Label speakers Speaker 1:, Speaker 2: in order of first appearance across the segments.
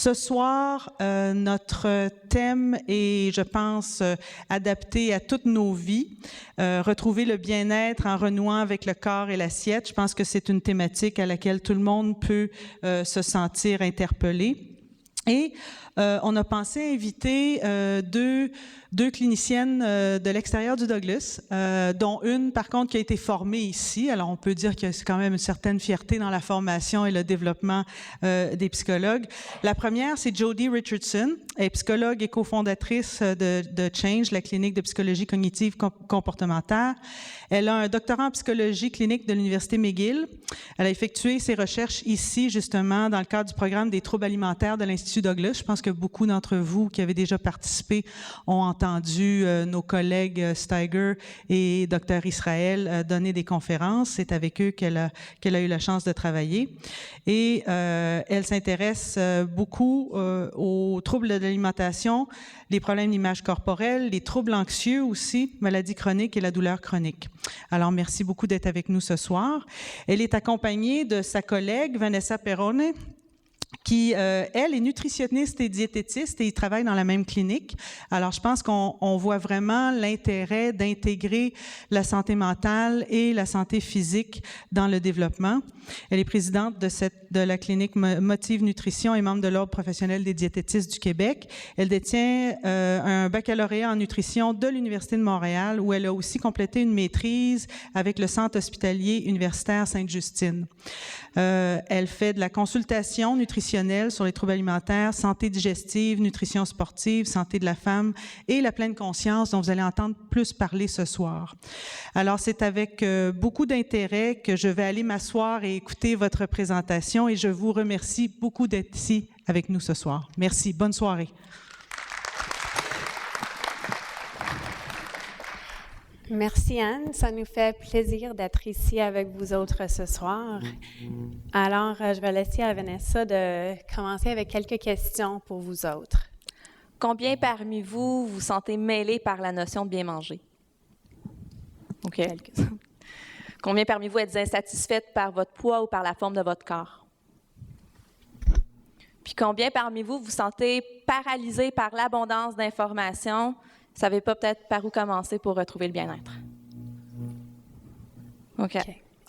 Speaker 1: Ce soir, notre thème est, je pense, adapté à toutes nos vies. Retrouver le bien-être en renouant avec le corps et l'assiette. Je pense que c'est une thématique à laquelle tout le monde peut se sentir interpellé. Et on a pensé inviter deux cliniciennes de l'extérieur du Douglas, dont une, par contre, qui a été formée ici. Alors, on peut dire que c'est quand même une certaine fierté dans la formation et le développement des psychologues. La première, c'est Jodie Richardson. Elle est psychologue et cofondatrice de Change, la clinique de psychologie cognitive comportementale. Elle a un doctorat en psychologie clinique de l'Université McGill. Elle a effectué ses recherches ici, justement, dans le cadre du programme des troubles alimentaires de l'Institut Douglas. Je pense que beaucoup d'entre vous qui avez déjà participé ont entendu nos collègues Steiger et Dr. Israël donner des conférences. C'est avec eux qu'elle a eu la chance de travailler. Et elle s'intéresse beaucoup aux troubles de l'alimentation, les problèmes d'image corporelle, les troubles anxieux aussi, maladies chroniques et la douleur chronique. Alors, merci beaucoup d'être avec nous ce soir. Elle est accompagnée de sa collègue Vanessa Perrone, qui, elle, est nutritionniste et diététiste et ils travaillent dans la même clinique. Alors, je pense qu'on voit vraiment l'intérêt d'intégrer la santé mentale et la santé physique dans le développement. Elle est présidente de la clinique Motive Nutrition et membre de l'Ordre professionnel des diététistes du Québec. Elle détient un baccalauréat en nutrition de l'Université de Montréal où elle a aussi complété une maîtrise avec le Centre hospitalier universitaire Sainte-Justine. Elle fait de la consultation nutritionnelle sur les troubles alimentaires, santé digestive, nutrition sportive, santé de la femme et la pleine conscience dont vous allez entendre plus parler ce soir. Alors, c'est avec beaucoup d'intérêt que je vais aller m'asseoir et écouter votre présentation et je vous remercie beaucoup d'être ici avec nous ce soir. Merci. Bonne soirée.
Speaker 2: Merci Anne, ça nous fait plaisir d'être ici avec vous autres ce soir. Alors, je vais laisser à Vanessa de commencer avec quelques questions pour vous autres.
Speaker 3: Combien parmi vous vous sentez mêlés par la notion de bien manger? OK. Combien parmi vous êtes insatisfaites par votre poids ou par la forme de votre corps? Puis combien parmi vous vous sentez paralysés par l'abondance d'informations? Vous ne savez pas peut-être par où commencer pour retrouver le bien-être. OK.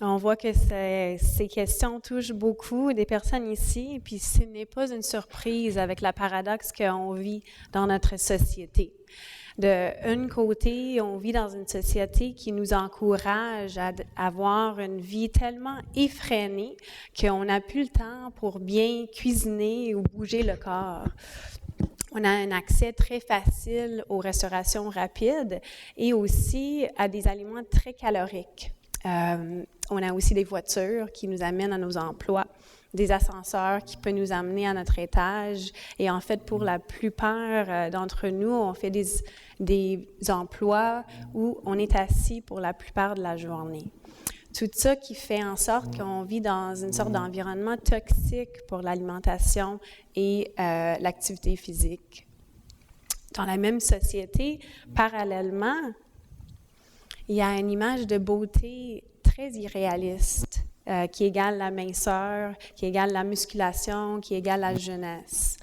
Speaker 2: On voit que ces questions touchent beaucoup des personnes ici, et puis ce n'est pas une surprise avec la paradoxe qu'on vit dans notre société. D'un côté, on vit dans une société qui nous encourage à avoir une vie tellement effrénée qu'on n'a plus le temps pour bien cuisiner ou bouger le corps. On a un accès très facile aux restaurations rapides et aussi à des aliments très caloriques. On a aussi des voitures qui nous amènent à nos emplois, des ascenseurs qui peuvent nous amener à notre étage. Et en fait, pour la plupart d'entre nous, on fait des emplois où on est assis pour la plupart de la journée. Tout ça qui fait en sorte qu'on vit dans une sorte d'environnement toxique pour l'alimentation et l'activité physique. Dans la même société, parallèlement, il y a une image de beauté très irréaliste qui égale la minceur, qui égale la musculation, qui égale la jeunesse.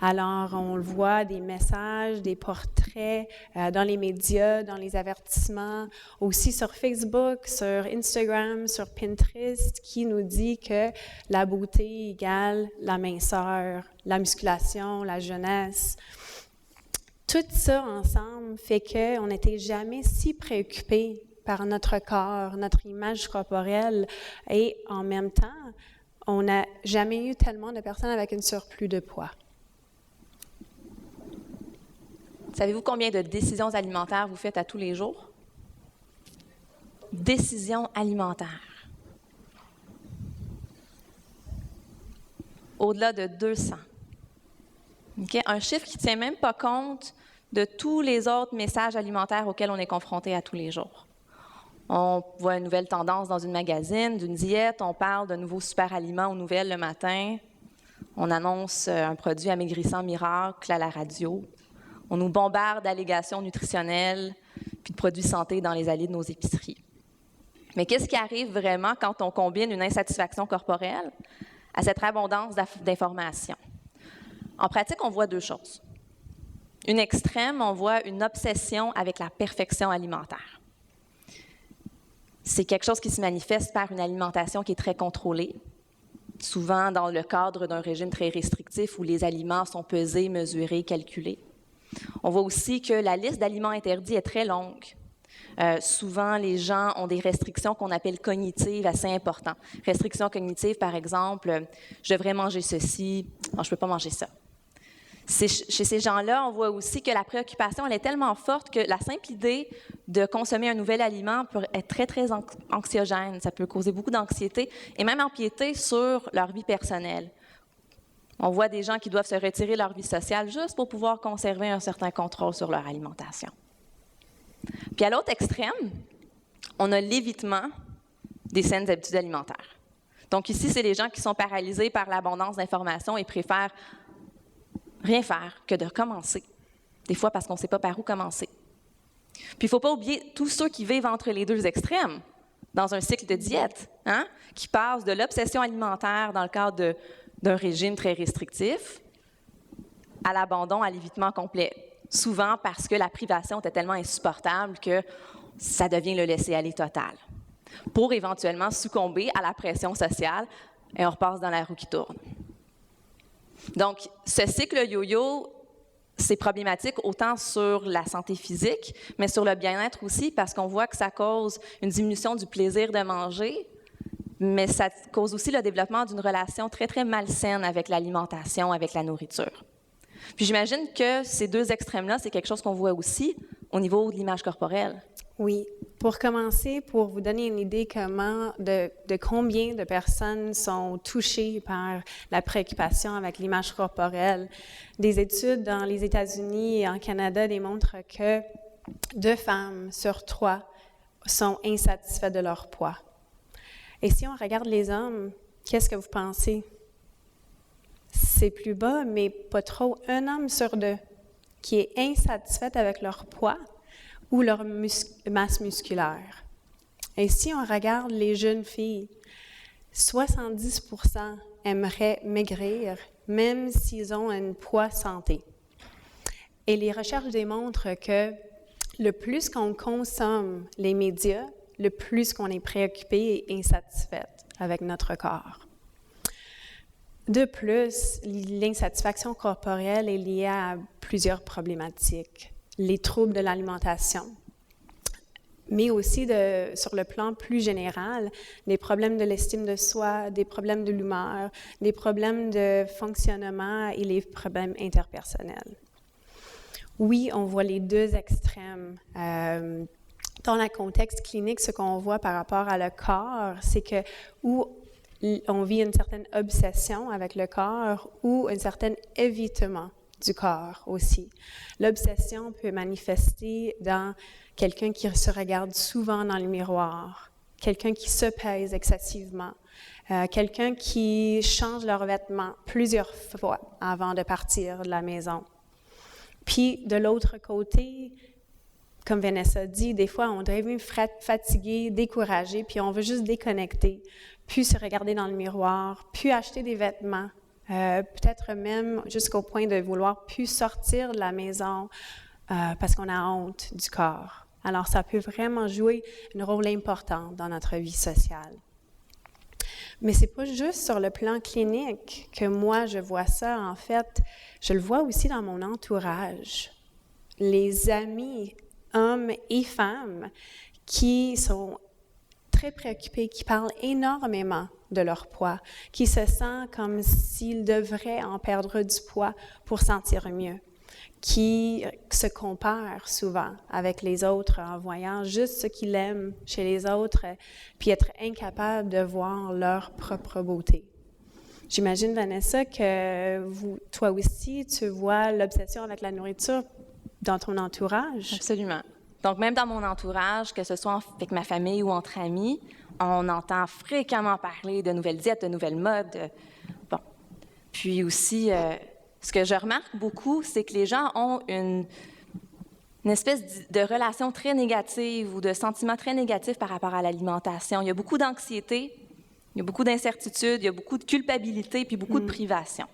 Speaker 2: Alors, on le voit, des messages, des portraits dans les médias, dans les avertissements, aussi sur Facebook, sur Instagram, sur Pinterest, qui nous dit que la beauté égale la minceur, la musculation, la jeunesse. Tout ça ensemble fait qu'on n'était jamais si préoccupés par notre corps, notre image corporelle, et en même temps, on n'a jamais eu tellement de personnes avec un surplus de poids.
Speaker 3: Savez-vous combien de décisions alimentaires vous faites à tous les jours? Décisions alimentaires. Au-delà de 200. Okay? Un chiffre qui ne tient même pas compte de tous les autres messages alimentaires auxquels on est confronté à tous les jours. On voit une nouvelle tendance dans une magazine, d'une diète, on parle de nouveaux super aliments aux nouvelles le matin, on annonce un produit amaigrissant miracle à la radio. On nous bombarde d'allégations nutritionnelles puis de produits santé dans les allées de nos épiceries. Mais qu'est-ce qui arrive vraiment quand on combine une insatisfaction corporelle à cette abondance d'informations? En pratique, on voit deux choses. Une extrême, on voit une obsession avec la perfection alimentaire. C'est quelque chose qui se manifeste par une alimentation qui est très contrôlée, souvent dans le cadre d'un régime très restrictif où les aliments sont pesés, mesurés, calculés. On voit aussi que la liste d'aliments interdits est très longue. Souvent, les gens ont des restrictions qu'on appelle cognitives assez importantes. Restrictions cognitives, par exemple, je devrais manger ceci, non, je ne peux pas manger ça. Chez ces gens-là, on voit aussi que la préoccupation elle est tellement forte que la simple idée de consommer un nouvel aliment peut être très, très anxiogène. Ça peut causer beaucoup d'anxiété et même empiéter sur leur vie personnelle. On voit des gens qui doivent se retirer de leur vie sociale juste pour pouvoir conserver un certain contrôle sur leur alimentation. Puis à l'autre extrême, on a l'évitement des saines habitudes alimentaires. Donc ici, c'est les gens qui sont paralysés par l'abondance d'informations et préfèrent rien faire que de recommencer. Des fois parce qu'on ne sait pas par où commencer. Puis il ne faut pas oublier tous ceux qui vivent entre les deux extrêmes, dans un cycle de diète, qui passent de l'obsession alimentaire dans le cadre d'un régime très restrictif à l'abandon, à l'évitement complet. Souvent parce que la privation était tellement insupportable que ça devient le laisser-aller total. Pour éventuellement succomber à la pression sociale et on repasse dans la roue qui tourne. Donc, ce cycle yo-yo, c'est problématique autant sur la santé physique, mais sur le bien-être aussi, parce qu'on voit que ça cause une diminution du plaisir de manger, mais ça cause aussi le développement d'une relation très, très malsaine avec l'alimentation, avec la nourriture. Puis j'imagine que ces deux extrêmes-là, c'est quelque chose qu'on voit aussi au niveau de l'image corporelle.
Speaker 2: Oui. Pour commencer, pour vous donner une idée de combien de personnes sont touchées par la préoccupation avec l'image corporelle, des études dans les États-Unis et en Canada démontrent que 2 femmes sur 3 sont insatisfaites de leur poids. Et si on regarde les hommes, qu'est-ce que vous pensez? C'est plus bas, mais pas trop. 1 homme sur 2 qui est insatisfait avec leur poids ou leur masse musculaire. Et si on regarde les jeunes filles, 70% aimeraient maigrir, même s'ils ont un poids santé. Et les recherches démontrent que le plus qu'on consomme les médias, le plus qu'on est préoccupé et insatisfait avec notre corps. De plus, l'insatisfaction corporelle est liée à plusieurs problématiques. Les troubles de l'alimentation, mais aussi sur le plan plus général, des problèmes de l'estime de soi, des problèmes de l'humeur, des problèmes de fonctionnement et les problèmes interpersonnels. Oui, on voit les deux extrêmes. Dans le contexte clinique, ce qu'on voit par rapport à le corps, c'est que où on vit une certaine obsession avec le corps ou un certain évitement du corps aussi. L'obsession peut manifester dans quelqu'un qui se regarde souvent dans le miroir, quelqu'un qui se pèse excessivement, quelqu'un qui change leurs vêtements plusieurs fois avant de partir de la maison. Puis, de l'autre côté, comme Vanessa dit, des fois, on devient fatigué, découragé, puis on veut juste déconnecter, puis se regarder dans le miroir, puis acheter des vêtements, peut-être même jusqu'au point de vouloir plus sortir de la maison parce qu'on a honte du corps. Alors, ça peut vraiment jouer un rôle important dans notre vie sociale. Mais c'est pas juste sur le plan clinique que moi, je vois ça. En fait, je le vois aussi dans mon entourage. Les amis, hommes et femmes, qui sont très préoccupés, qui parlent énormément de leur poids, qui se sentent comme s'ils devraient en perdre du poids pour sentir mieux, qui se comparent souvent avec les autres en voyant juste ce qu'ils aiment chez les autres, puis être incapables de voir leur propre beauté. J'imagine, Vanessa, que toi aussi, tu vois l'obsession avec la nourriture dans ton entourage.
Speaker 3: Absolument. Donc, même dans mon entourage, que ce soit avec ma famille ou entre amis, on entend fréquemment parler de nouvelles diètes, de nouvelles modes. Bon. Puis aussi, ce que je remarque beaucoup, c'est que les gens ont une espèce de relation très négative ou de sentiment très négatif par rapport à l'alimentation. Il y a beaucoup d'anxiété, il y a beaucoup d'incertitude, il y a beaucoup de culpabilité, puis beaucoup de privation.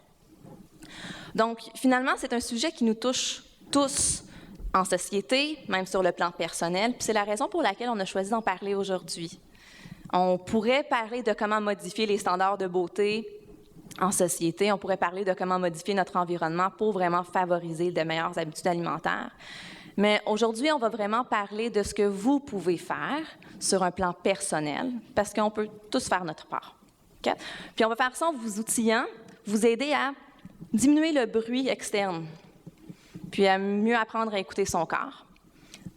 Speaker 3: Donc, finalement, c'est un sujet qui nous touche tous en société, même sur le plan personnel, puis c'est la raison pour laquelle on a choisi d'en parler aujourd'hui. On pourrait parler de comment modifier les standards de beauté en société, on pourrait parler de comment modifier notre environnement pour vraiment favoriser de meilleures habitudes alimentaires. Mais aujourd'hui, on va vraiment parler de ce que vous pouvez faire sur un plan personnel, parce qu'on peut tous faire notre part. Okay? Puis on va faire ça en vous outillant, vous aider à diminuer le bruit externe, puis à mieux apprendre à écouter son corps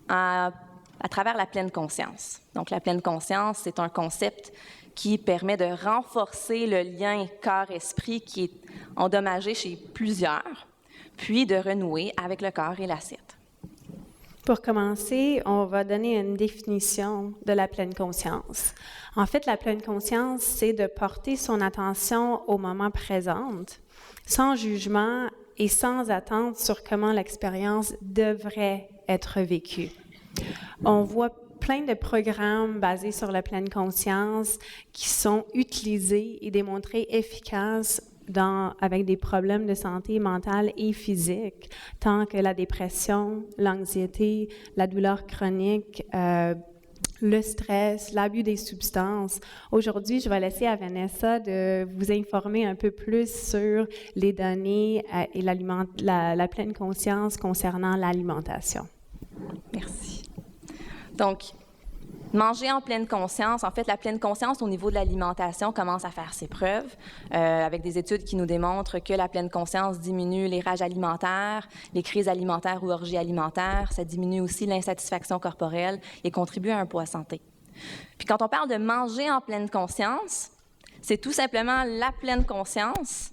Speaker 3: à travers la pleine conscience. Donc la pleine conscience, c'est un concept qui permet de renforcer le lien corps-esprit qui est endommagé chez plusieurs, puis de renouer avec le corps et l'assiette.
Speaker 2: Pour commencer, on va donner une définition de la pleine conscience. En fait, la pleine conscience, c'est de porter son attention au moment présent, sans jugement et sans attente sur comment l'expérience devrait être vécue. On voit plein de programmes basés sur la pleine conscience qui sont utilisés et démontrés efficaces avec des problèmes de santé mentale et physique, tant que la dépression, l'anxiété, la douleur chronique, le stress, l'abus des substances. Aujourd'hui, je vais laisser à Vanessa de vous informer un peu plus sur les données et la pleine conscience concernant l'alimentation.
Speaker 3: Merci. Donc, manger en pleine conscience, en fait, la pleine conscience au niveau de l'alimentation commence à faire ses preuves, avec des études qui nous démontrent que la pleine conscience diminue les rages alimentaires, les crises alimentaires ou orgies alimentaires, ça diminue aussi l'insatisfaction corporelle et contribue à un poids santé. Puis quand on parle de manger en pleine conscience, c'est tout simplement la pleine conscience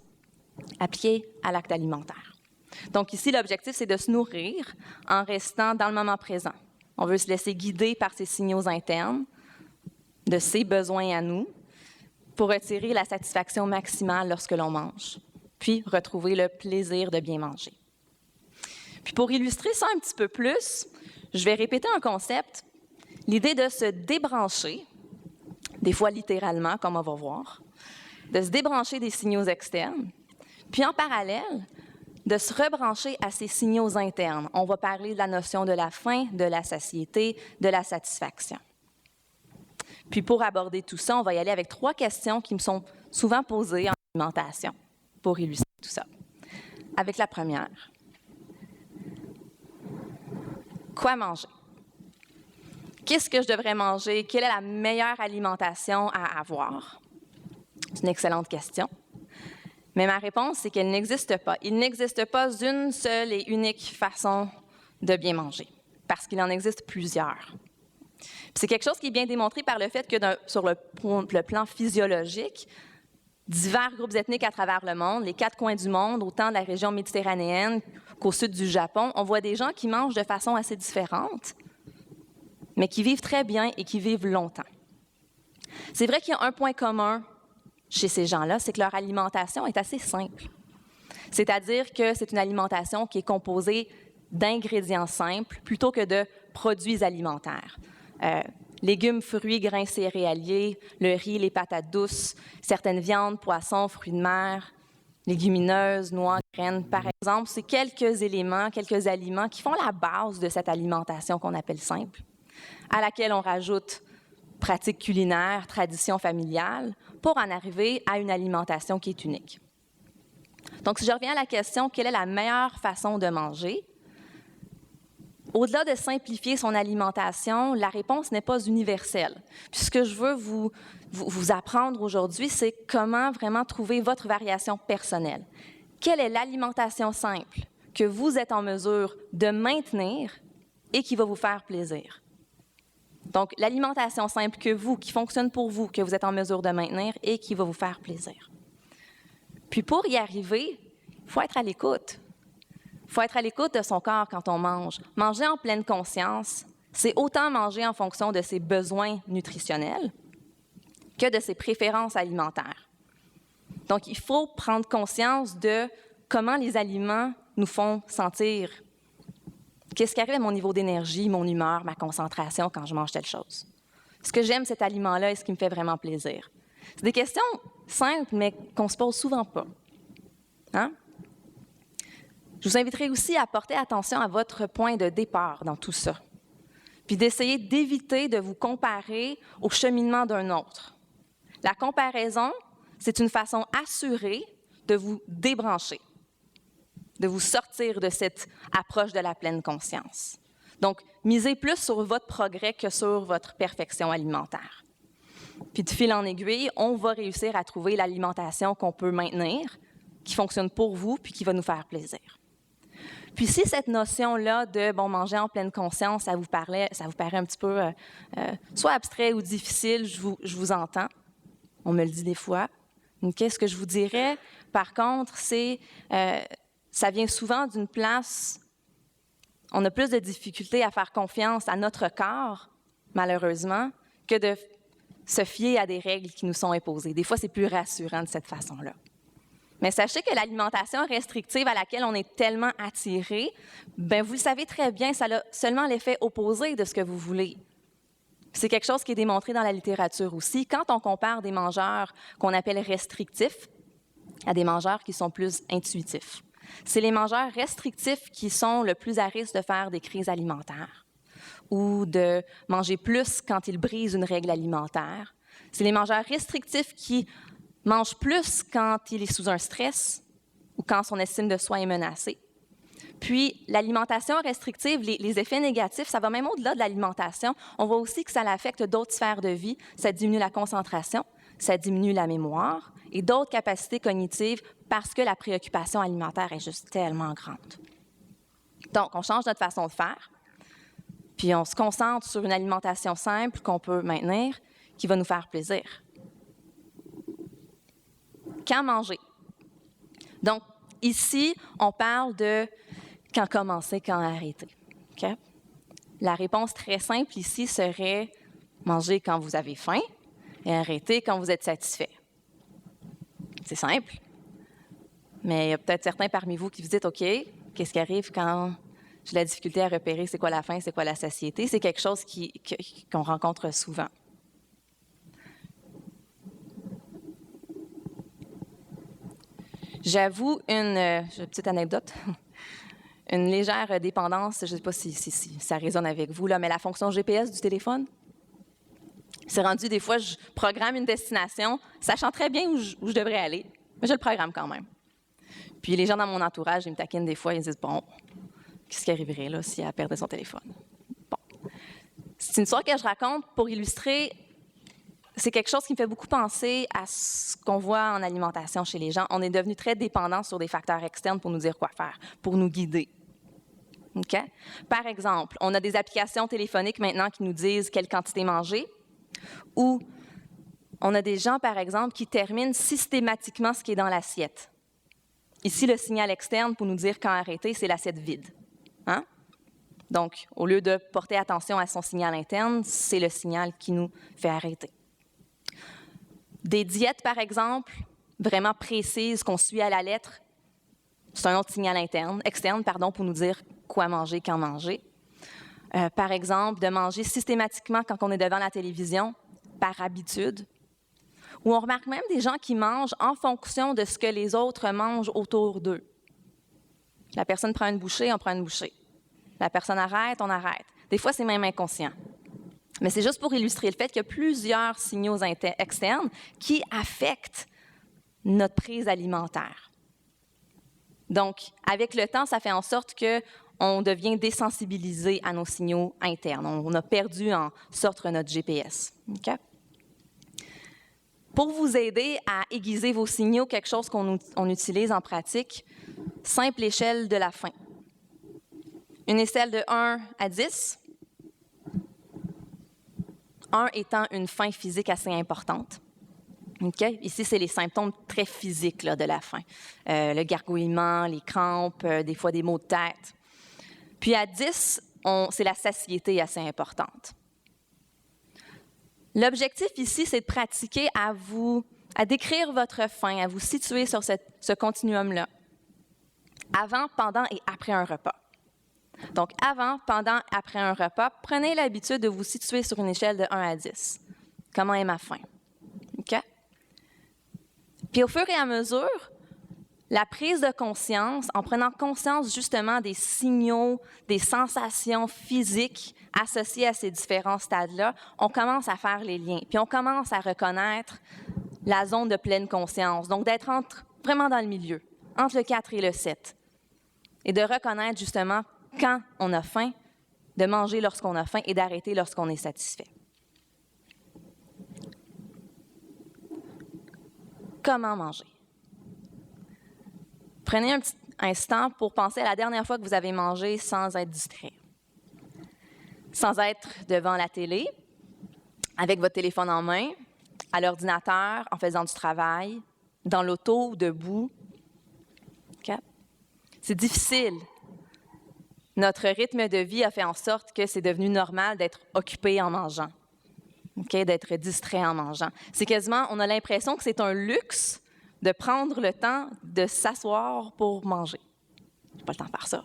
Speaker 3: appliquée à l'acte alimentaire. Donc ici, l'objectif, c'est de se nourrir en restant dans le moment présent. On veut se laisser guider par ces signaux internes, de ses besoins à nous, pour retirer la satisfaction maximale lorsque l'on mange, puis retrouver le plaisir de bien manger. Puis pour illustrer ça un petit peu plus, je vais répéter un concept, l'idée de se débrancher, des fois littéralement, comme on va voir, de se débrancher des signaux externes, puis en parallèle, de se rebrancher à ces signaux internes. On va parler de la notion de la faim, de la satiété, de la satisfaction. Puis pour aborder tout ça, on va y aller avec 3 questions qui me sont souvent posées en alimentation pour illustrer tout ça. Avec la première. Quoi manger? Qu'est-ce que je devrais manger? Quelle est la meilleure alimentation à avoir? C'est une excellente question. Mais ma réponse, c'est qu'elle n'existe pas. Il n'existe pas une seule et unique façon de bien manger, parce qu'il en existe plusieurs. Puis c'est quelque chose qui est bien démontré par le fait que sur le plan physiologique, divers groupes ethniques à travers le monde, les 4 coins du monde, autant de la région méditerranéenne qu'au sud du Japon, on voit des gens qui mangent de façon assez différente, mais qui vivent très bien et qui vivent longtemps. C'est vrai qu'il y a un point commun chez ces gens-là, c'est que leur alimentation est assez simple. C'est-à-dire que c'est une alimentation qui est composée d'ingrédients simples plutôt que de produits alimentaires. Légumes, fruits, grains céréaliers, le riz, les patates douces, certaines viandes, poissons, fruits de mer, légumineuses, noix, graines, par exemple. C'est quelques éléments, quelques aliments qui font la base de cette alimentation qu'on appelle simple, à laquelle on rajoute pratiques culinaires, traditions familiales, pour en arriver à une alimentation qui est unique. Donc, si je reviens à la question, quelle est la meilleure façon de manger? Au-delà de simplifier son alimentation, la réponse n'est pas universelle. Puis ce que je veux vous apprendre aujourd'hui, c'est comment vraiment trouver votre variation personnelle. Quelle est l'alimentation simple que vous êtes en mesure de maintenir et qui va vous faire plaisir? Donc, l'alimentation simple qui fonctionne pour vous, que vous êtes en mesure de maintenir et qui va vous faire plaisir. Puis pour y arriver, il faut être à l'écoute. Il faut être à l'écoute de son corps quand on mange. Manger en pleine conscience, c'est autant manger en fonction de ses besoins nutritionnels que de ses préférences alimentaires. Donc, il faut prendre conscience de comment les aliments nous font sentir. Qu'est-ce qui arrive à mon niveau d'énergie, mon humeur, ma concentration quand je mange telle chose? Est-ce que j'aime cet aliment-là? Est-ce qu'il me fait vraiment plaisir? C'est des questions simples, mais qu'on ne se pose souvent pas. Hein? Je vous inviterai aussi à porter attention à votre point de départ dans tout ça, puis d'essayer d'éviter de vous comparer au cheminement d'un autre. La comparaison, c'est une façon assurée de vous débrancher, de vous sortir de cette approche de la pleine conscience. Donc, misez plus sur votre progrès que sur votre perfection alimentaire. Puis de fil en aiguille, on va réussir à trouver l'alimentation qu'on peut maintenir, qui fonctionne pour vous, puis qui va nous faire plaisir. Puis si cette notion-là de manger en pleine conscience, ça vous paraît un petit peu soit abstrait ou difficile, je vous entends. On me le dit des fois. Okay, ce que je vous dirais, par contre, c'est ça vient souvent d'une place, on a plus de difficultés à faire confiance à notre corps, malheureusement, que de se fier à des règles qui nous sont imposées. Des fois, c'est plus rassurant de cette façon-là. Mais sachez que l'alimentation restrictive à laquelle on est tellement attiré, vous le savez très bien, ça a seulement l'effet opposé de ce que vous voulez. C'est quelque chose qui est démontré dans la littérature aussi. Quand on compare des mangeurs qu'on appelle restrictifs à des mangeurs qui sont plus intuitifs, c'est les mangeurs restrictifs qui sont le plus à risque de faire des crises alimentaires ou de manger plus quand ils brisent une règle alimentaire. C'est les mangeurs restrictifs qui mangent plus quand il est sous un stress ou quand son estime de soi est menacée. Puis, l'alimentation restrictive, les effets négatifs, ça va même au-delà de l'alimentation. On voit aussi que ça affecte d'autres sphères de vie. Ça diminue la concentration, ça diminue la mémoire et d'autres capacités cognitives parce que la préoccupation alimentaire est juste tellement grande. Donc, on change notre façon de faire, puis on se concentre sur une alimentation simple qu'on peut maintenir, qui va nous faire plaisir. Quand manger? Donc, ici, on parle de quand commencer, quand arrêter. Okay? La réponse très simple ici serait manger quand vous avez faim et arrêter quand vous êtes satisfait. C'est simple, mais il y a peut-être certains parmi vous qui vous dites « OK, qu'est-ce qui arrive quand j'ai la difficulté à repérer c'est quoi la faim, c'est quoi la satiété? » C'est quelque chose qu'on rencontre souvent. J'avoue j'ai une petite anecdote, une légère dépendance, je ne sais pas si ça résonne avec vous, là, mais la fonction GPS du téléphone, c'est rendu des fois, je programme une destination, sachant très bien où je devrais aller, mais je le programme quand même. Puis les gens dans mon entourage, ils me taquinent des fois, ils me disent « Bon, qu'est-ce qui arriverait là si elle perdait son téléphone? » Bon. C'est une histoire que je raconte pour illustrer. C'est quelque chose qui me fait beaucoup penser à ce qu'on voit en alimentation chez les gens. On est devenu très dépendant sur des facteurs externes pour nous dire quoi faire, pour nous guider. Okay? Par exemple, on a des applications téléphoniques maintenant qui nous disent quelle quantité manger, ou on a des gens, par exemple, qui terminent systématiquement ce qui est dans l'assiette. Ici, le signal externe pour nous dire quand arrêter, c'est l'assiette vide. Hein? Donc, au lieu de porter attention à son signal interne, c'est le signal qui nous fait arrêter. Des diètes, par exemple, vraiment précises, qu'on suit à la lettre, c'est un autre signal externe, pour nous dire quoi manger, quand manger. Par exemple, de manger systématiquement quand on est devant la télévision, par habitude. Ou on remarque même des gens qui mangent en fonction de ce que les autres mangent autour d'eux. La personne prend une bouchée, on prend une bouchée. La personne arrête, on arrête. Des fois, c'est même inconscient. Mais c'est juste pour illustrer le fait qu'il y a plusieurs signaux externes qui affectent notre prise alimentaire. Donc, avec le temps, ça fait en sorte qu'on devient désensibilisé à nos signaux internes. On a perdu en sorte notre GPS. Okay? Pour vous aider à aiguiser vos signaux, quelque chose qu'on utilise en pratique, simple échelle de la faim. Une échelle de 1 à 10. 1 étant une faim physique assez importante. Okay? Ici, c'est les symptômes très physiques là, de la faim. Le gargouillement, les crampes, des fois des maux de tête. Puis à 10, c'est la satiété assez importante. L'objectif ici, c'est de pratiquer à décrire votre faim, à vous situer sur ce continuum-là, avant, pendant et après un repas. Donc, avant, pendant, après un repas, prenez l'habitude de vous situer sur une échelle de 1 à 10. Comment est ma faim? OK? Puis au fur et à mesure, la prise de conscience, en prenant conscience justement des signaux, des sensations physiques associées à ces différents stades-là, on commence à faire les liens, puis on commence à reconnaître la zone de pleine conscience, donc d'être vraiment dans le milieu, entre le 4 et le 7, et de reconnaître justement quand on a faim, de manger lorsqu'on a faim et d'arrêter lorsqu'on est satisfait. Comment manger? Prenez un petit instant pour penser à la dernière fois que vous avez mangé sans être distrait. Sans être devant la télé, avec votre téléphone en main, à l'ordinateur, en faisant du travail, dans l'auto, debout. Okay? C'est difficile. Notre rythme de vie a fait en sorte que c'est devenu normal d'être occupé en mangeant, okay? D'être distrait en mangeant. C'est quasiment, on a l'impression que c'est un luxe de prendre le temps de s'asseoir pour manger. J'ai pas le temps de faire ça.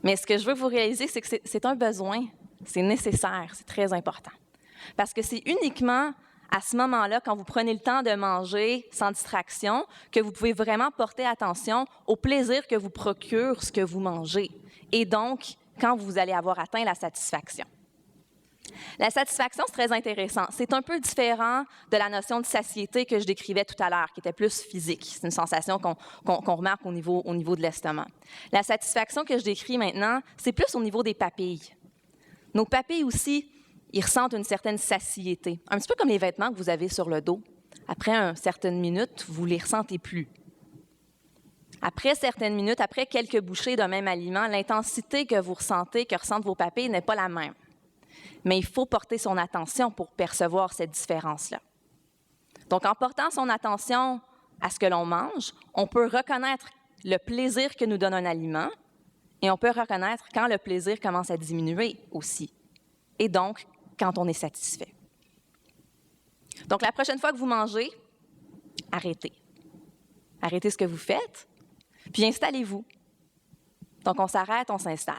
Speaker 3: Mais ce que je veux vous réaliser, c'est que c'est un besoin, c'est nécessaire, c'est très important. Parce que c'est uniquement à ce moment-là, quand vous prenez le temps de manger sans distraction, que vous pouvez vraiment porter attention au plaisir que vous procure ce que vous mangez. Et donc, quand vous allez avoir atteint la satisfaction. La satisfaction, c'est très intéressant. C'est un peu différent de la notion de satiété que je décrivais tout à l'heure, qui était plus physique. C'est une sensation qu'on remarque au niveau de l'estomac. La satisfaction que je décris maintenant, c'est plus au niveau des papilles. Nos papilles aussi, ils ressentent une certaine satiété. Un petit peu comme les vêtements que vous avez sur le dos. Après une certaine minute, vous ne les ressentez plus. Après certaines minutes, après quelques bouchées d'un même aliment, l'intensité que vous ressentez, que ressentent vos papilles, n'est pas la même. Mais il faut porter son attention pour percevoir cette différence-là. Donc, en portant son attention à ce que l'on mange, on peut reconnaître le plaisir que nous donne un aliment et on peut reconnaître quand le plaisir commence à diminuer aussi. Et donc, quand on est satisfait. Donc, la prochaine fois que vous mangez, arrêtez. Arrêtez ce que vous faites, puis installez-vous. Donc, on s'arrête, on s'installe.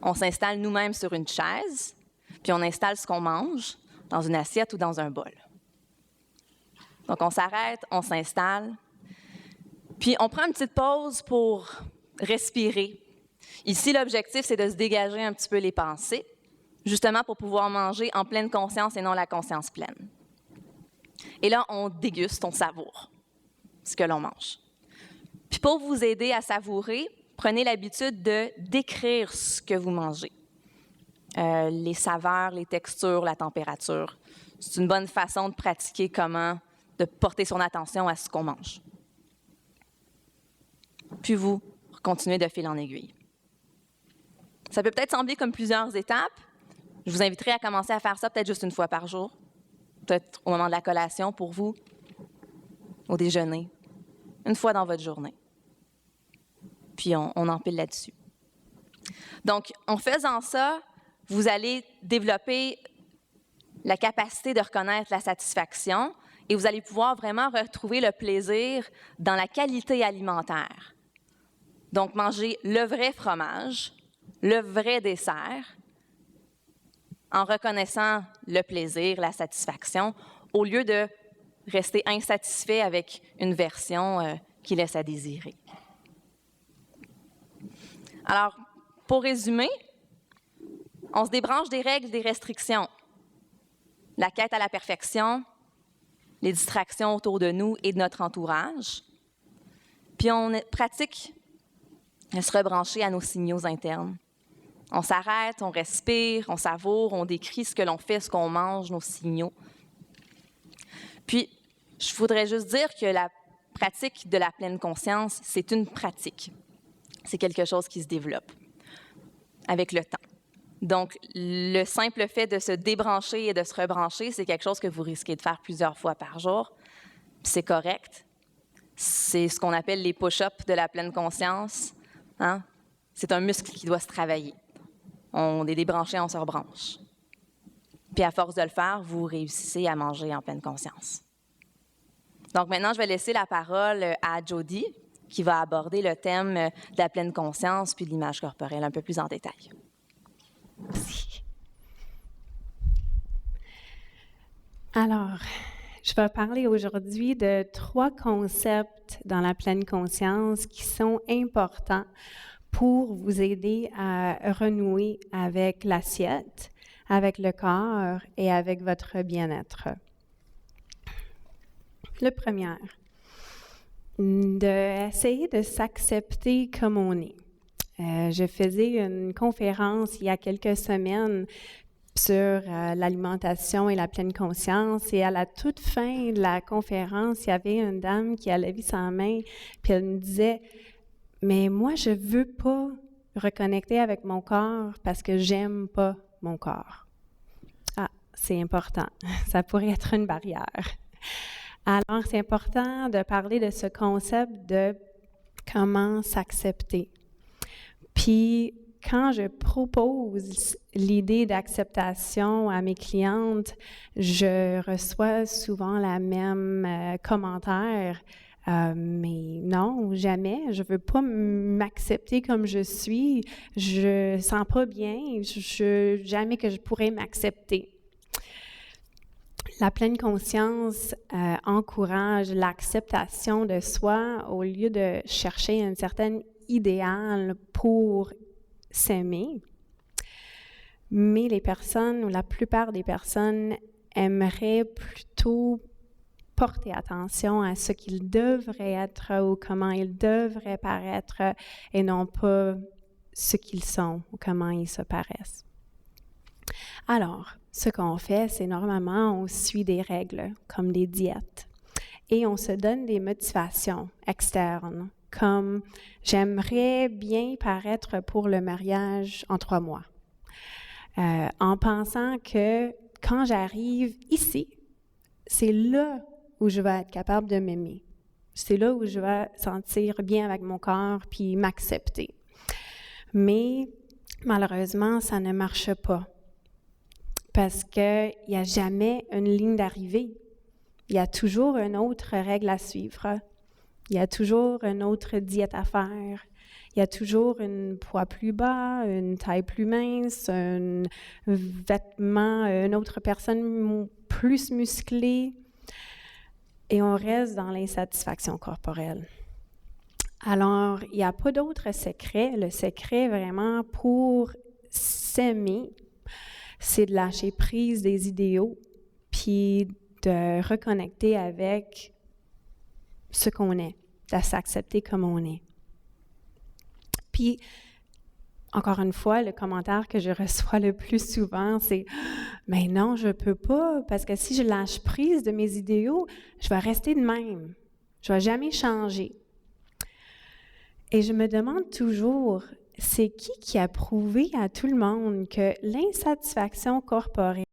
Speaker 3: On s'installe nous-mêmes sur une chaise, puis on installe ce qu'on mange dans une assiette ou dans un bol. Donc, on s'arrête, on s'installe, puis on prend une petite pause pour respirer. Ici, l'objectif, c'est de se dégager un petit peu les pensées, justement pour pouvoir manger en pleine conscience et non la conscience pleine. Et là, on déguste, on savoure ce que l'on mange. Puis pour vous aider à savourer, prenez l'habitude de décrire ce que vous mangez. Les saveurs, les textures, la température. C'est une bonne façon de pratiquer comment, de porter son attention à ce qu'on mange. Puis vous continuez de fil en aiguille. Ça peut peut-être sembler comme plusieurs étapes. Je vous inviterai à commencer à faire ça peut-être juste une fois par jour, peut-être au moment de la collation pour vous, au déjeuner, une fois dans votre journée. Puis on empile là-dessus. Donc, en faisant ça, vous allez développer la capacité de reconnaître la satisfaction et vous allez pouvoir vraiment retrouver le plaisir dans la qualité alimentaire. Donc, manger le vrai fromage, le vrai dessert, en reconnaissant le plaisir, la satisfaction, au lieu de rester insatisfait avec une version qui laisse à désirer. Alors, pour résumer, on se débranche des règles, des restrictions, la quête à la perfection, les distractions autour de nous et de notre entourage, puis on pratique à se rebrancher à nos signaux internes. On s'arrête, on respire, on savoure, on décrit ce que l'on fait, ce qu'on mange, nos signaux. Puis, je voudrais juste dire que la pratique de la pleine conscience, c'est une pratique. C'est quelque chose qui se développe avec le temps. Donc, le simple fait de se débrancher et de se rebrancher, c'est quelque chose que vous risquez de faire plusieurs fois par jour. Puis c'est correct. C'est ce qu'on appelle les push-ups de la pleine conscience. Hein? C'est un muscle qui doit se travailler. On est débranché, on se rebranche. Puis à force de le faire, vous réussissez à manger en pleine conscience. Donc maintenant, je vais laisser la parole à Jody, qui va aborder le thème de la pleine conscience puis de l'image corporelle un peu plus en détail.
Speaker 2: Merci. Alors, Je vais parler aujourd'hui de 3 concepts dans la pleine conscience qui sont importants pour vous aider à renouer avec l'assiette, avec le corps et avec votre bien-être. Le premier, d'essayer de s'accepter comme on est. Je faisais une conférence il y a quelques semaines sur l'alimentation et la pleine conscience. Et à la toute fin de la conférence, il y avait une dame qui a levé sa main, puis elle me disait « Mais moi, je veux pas reconnecter avec mon corps parce que j'aime pas mon corps. » Ah, c'est important. Ça pourrait être une barrière. Alors, c'est important de parler de ce concept de comment s'accepter. Puis, quand je propose l'idée d'acceptation à mes clientes, je reçois souvent la même commentaire. Mais non, jamais. Je veux pas m'accepter comme je suis. Je sens pas bien. Jamais que je pourrais m'accepter. La pleine conscience encourage l'acceptation de soi au lieu de chercher un certain idéal pour s'aimer. Mais les personnes, ou la plupart des personnes, aimeraient plutôt porter attention à ce qu'ils devraient être ou comment ils devraient paraître et non pas ce qu'ils sont ou comment ils se paraissent. Alors, ce qu'on fait, c'est normalement on suit des règles comme des diètes et on se donne des motivations externes comme « j'aimerais bien paraître pour le mariage en 3 mois ». En pensant que quand j'arrive ici, c'est là où je vais être capable de m'aimer. C'est là où je vais sentir bien avec mon corps puis m'accepter. Mais malheureusement, ça ne marche pas parce qu'il n'y a jamais une ligne d'arrivée. Il y a toujours une autre règle à suivre. Il y a toujours une autre diète à faire. Il y a toujours un poids plus bas, une taille plus mince, un vêtement, une autre personne plus musclée. Et on reste dans l'insatisfaction corporelle. Alors, il n'y a pas d'autre secret. Le secret, vraiment, pour s'aimer, c'est de lâcher prise des idéaux, puis de reconnecter avec ce qu'on est, de s'accepter comme on est. Puis, encore une fois, le commentaire que je reçois le plus souvent, c'est « Mais non, je peux pas, parce que si je lâche prise de mes idéaux, je vais rester de même. Je vais jamais changer. » Et je me demande toujours, c'est qui a prouvé à tout le monde que l'insatisfaction corporelle